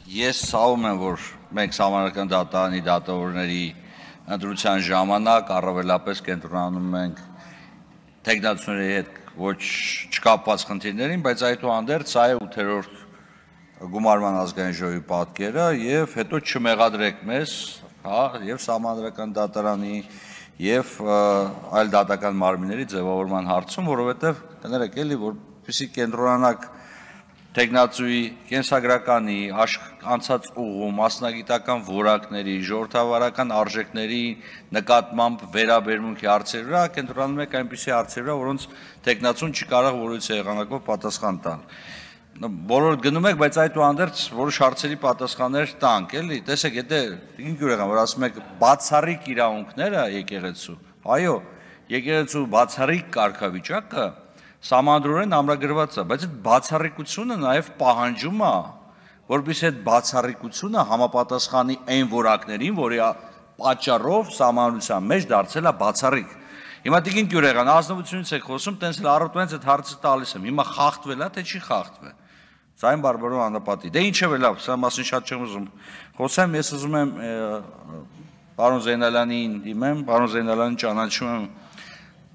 Ես ցավում եմ, որ մենք համանրական դատարանի դատավորների ընտրության ժամանակ առավելապես կենտրոնանում ենք տեխնացուների հետ ոչ չկապված խնդիրներին, բայց այդուհանդերձ սա է 8-րդ գումարման ազգային ժողովի պատկերը եւ հետո չմեղադրեք մեզ, եւ համանրական դատարանի եւ այլ դատական մարմինների ձևավորման հարցում, որովհետեւ կներեք էլի, որպեսզի կենտրոնանակ տեխնացուի կենսագրականի, անցած ուղու, մասնագիտական որակների, ժողովրդավարական արժեքների նկատմամբ վերաբերմունքի հարցերի վրա կենտրոնանում եք այնպիսի հարցերի վրա, որոնց տեխնացուն չկարող որից եղանակով պատասխան տալ։ Բոլորդ գնում եք, բայց այդուհանդերձ որոշ հարցերի պատասխաններ տանք, էլի, տեսեք, եթե ինչ ուրեղան, որ ասում եք բացառիկ իրավունքները եկեղեցու, այո, եկեղեցու բացառիկ կարգավիճակը Սահմանադրորեն ամրագրված է, բայց այդ բացառիկությունը նաև պահանջում է, որպեսզի այդ բացառիկությունը համապատասխանի այն որակներին, որի պատճառով սահմանության մեջ դարձել է բացառիկ։ Հիմա դիքին ջուրեղան, ազնվությունից եք խոսում, տենց էլ առօրյաից այդ հարցը տալիս եմ։ Հիմա խախտվել է, թե չի խախտվել։ Սա այն բարբարո անապատի։ Դե ինչ է լավ, սա մասին շատ չեմ ուզում խոսեմ, ես ուզում եմ պարոն Զեյնալյանին դիմեմ, պարոն Զեյնալյանին ճանաչում եմ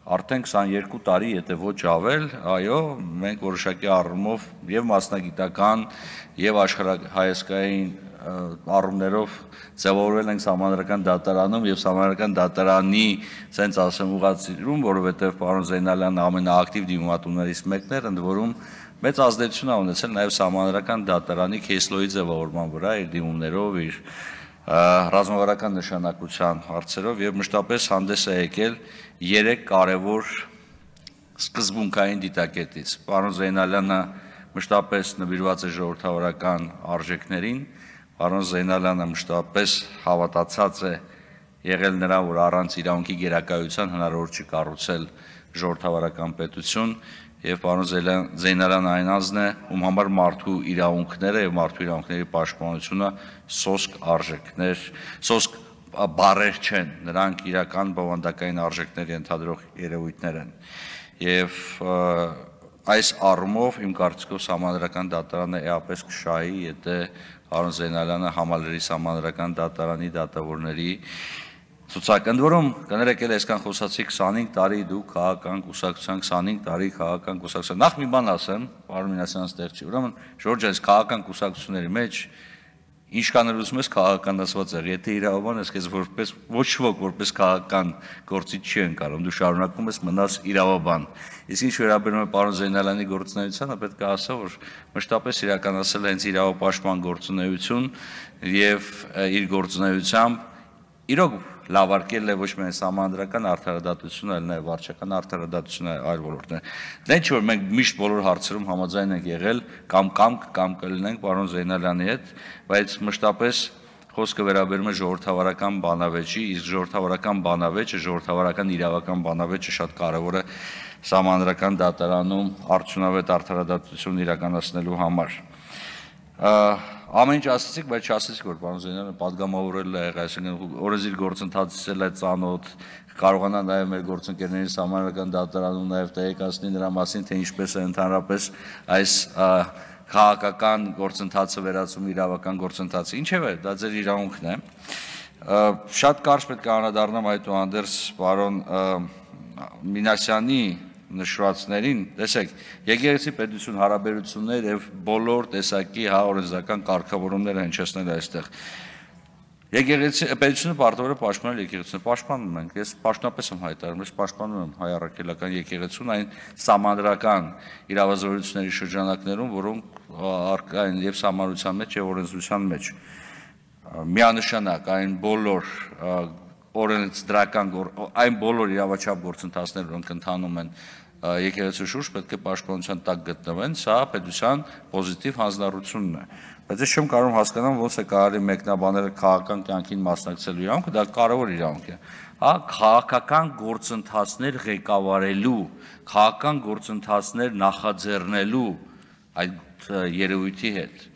Արդեն 22 տարի, եթե ոչ ավել, այո, մենք որոշակի առումով եւ մասնագիտական եւ աշխարհայացքային առումներով ձևավորվել ենք համանրական դատարանում եւ համանրական դատարանի, ասենց ասեմ, ուղղացում, որովհետեւ պարոն Զեյնալյանն ամենաակտիվ դիմատուներից մեկն էր, ընդ որում մեծ ազդեցություն է ունեցել նաեւ համանրական դատարանի քեյսլոյի ձևավորման վրա, իր դիմումներով, իր ռազմավարական նշանակության հարցերով եւ մշտապես հանդես է եկել 3 կարևոր սկզբունքային դիտակետից։ Պարոն Զեյնալյանը մշտապես նվիրված է ժողովրդավարական արժեքներին, պարոն Զեյնալյանը մշտապես հավատացած է եղել նրան, որ առանց իրավունքի գերակայության հնարավոր չի կառուցել ժողովրդավարական պետություն եւ պարոն Զեյնալյանը այն անձն է, ում համար մարդու իրավունքները եւ մարդու իրավունքների պաշտպանությունը սոսկ արժեքներ, սոսկ բարեր չեն, նրանք իրական բովանդակային արժեքների ընդհանրող երևույթներ են։ Եվ այս առումով իմ կարծիքով համանրական դատարանը էապես կշահի, եթե պարոն Զեյնալյանը համալրի համանրական դատարանի դատավորների ցուցակ։ Ընդ որում, կներեք էլ այսքան խոսացի 25 տարի դու քաղաքական կուսակցության 25 տարի քաղաքական կուսակցության։ Նախ մի բան ասեմ, պարոն Մինասյանն ստեղ չի։ Ուրեմն Ժորժ, այս քաղաքական կուսակցությունների մեջ ինչ կանել ուզում ես քաղաքականացված եղի, եթե իրավաբան ես քեզ որպես ոչ ոք որպես քաղաքական գործիչ չի ընկալում, դու շարունակում ես մնաս իրավաբան։ Իսկ ինչ վերաբերում է պարոն Զեյնալյանի գործունեությանը, պետք է ասեմ, որ մշտապես իրականացել է հենց իրավապաշտպան գործունեություն եւ իր գործունեությամբ իրոք լավարկել է ոչ միայն համանդրական արդարադատությունը, այլ նաև վարչական արդարադատությունը այլ ոլորտներ։ Դե ինչ որ մենք միշտ բոլոր հարցերում համաձայն ենք եղել կամ կլինենք պարոն Զեյնալյանի հետ, բայց մշտապես խոսքը վերաբերում է ժողովրդավարական բանավեճի, իսկ ժողովրդավարական բանավեճը, ժողովրդավարական իրավական բանավեճը շատ կարևոր է համանդրական դատարանում արդյունավետ արդարադատություն իրականացնելու համար։ Ամեն ինչ ասացիք, բայց չասացիք, որ պարոն Զեյնալյանը падգամավորել է, այսինքն օրենսդիր գործընթացել է ծանոթ, կարողանա նաև մեր գործընկերներից համանրական դատարանում նաև տեղեկացնի նրա մասին, թե ինչպես է ընդհանրապես այս քաղաքական գործընթացը վերածում իրավական գործընթացի։ Ինչևէ, դա ձեր իրավունքն է։ Շատ կարճ պետք է անդրադառնամ այդուհանդերձ պարոն Մինասյանի նշվածներին, տեսեք, եկեղեցի պետություն հարաբերություններ եւ բոլոր տեսակի օրենսդրական կարգավորումները հնչեցնել այստեղ։ Եկեղեցի պետությունը պարտավոր է պաշտպանել եկեղեցին, պաշտպանում ենք, ես պաշտոնապես եմ հայտարարում, ես պաշտպանում եմ հայ առաքելական եկեղեցուն այն համանդրական իրավազորությունների շրջանակներում, որոնք առկա են եւ համանրության մեջ եւ օրենսդրության մեջ։ Միանշանակ այն բոլոր օրենսդրական այն բոլոր իրավաչափ գործընթացները, որոնք ընթանում են եկեղեցու շուրջ, պետք է պաշտպանության տակ գտնվեն, սա պետության պոզիտիվ հանձնառությունն է։ Բայց ես չեմ կարող հասկանալ ոնց է կարելի մեկնաբանել քաղաքական կյանքին մասնակցելու իրավունքը, դա կարևոր իրավունք է։ Քաղաքական գործընթացներ ղեկավարելու, քաղաքական գործընթացներ նախաձեռնելու այդ երևույթի հետ։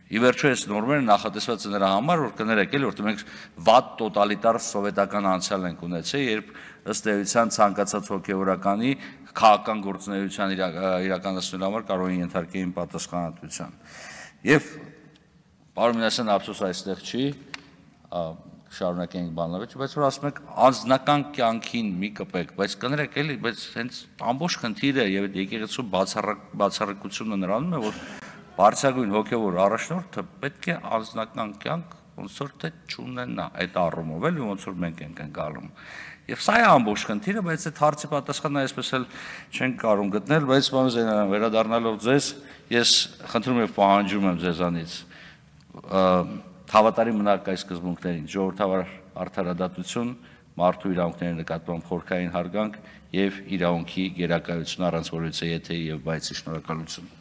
Ի վերջո այս նորմերը նախատեսված են նրա համար, որ կներեք էլ, որտեղ մենք վատ տոտալիտար սովետական անցյալ ենք ունեցել, երբ ըստ էության ցանկացած հոգևորականի քաղաքական գործունեության իրականացնելու համար կարող են ենթարկեին պատասխանատվության։ Եվ Պարոն Մինասյան, ափսոս այստեղ չի, շարունակենք բանալավեճ, բայց որ ասում եք անձնական կյանքին մի կպեք, բայց կներեք էլի, բայց հենց ամբողջ խնդիրը եւ եկեղեցու բացառիկությունը նրանում է, որ բարձրագույն հոգեվոր առաջնորդը պետք է անձնական կյանք ոնց որ թե չունենա այդ առումով, էլի ոնց որ մենք ենք ընկալում։ Եվ սա է ամբողջ խնդիրը, բայց այդ հարցի պատասխանը այսպես էլ չենք կարող գտնել, բայց պարոն Զեյնալյան, վերադառնալով ձեզ, ես խնդրում եմ պահանջում եմ ձեզանից հավատարիմ մնաք այս սկզբունքներին, ժողովրդավար արդարադատություն, մարդու իրավունքների նկատմամբ խորքային հարգանք եւ իրավունքի գերակայություն առանց որևիցե եթեի եւ բայցի։ Շնորհակալություն։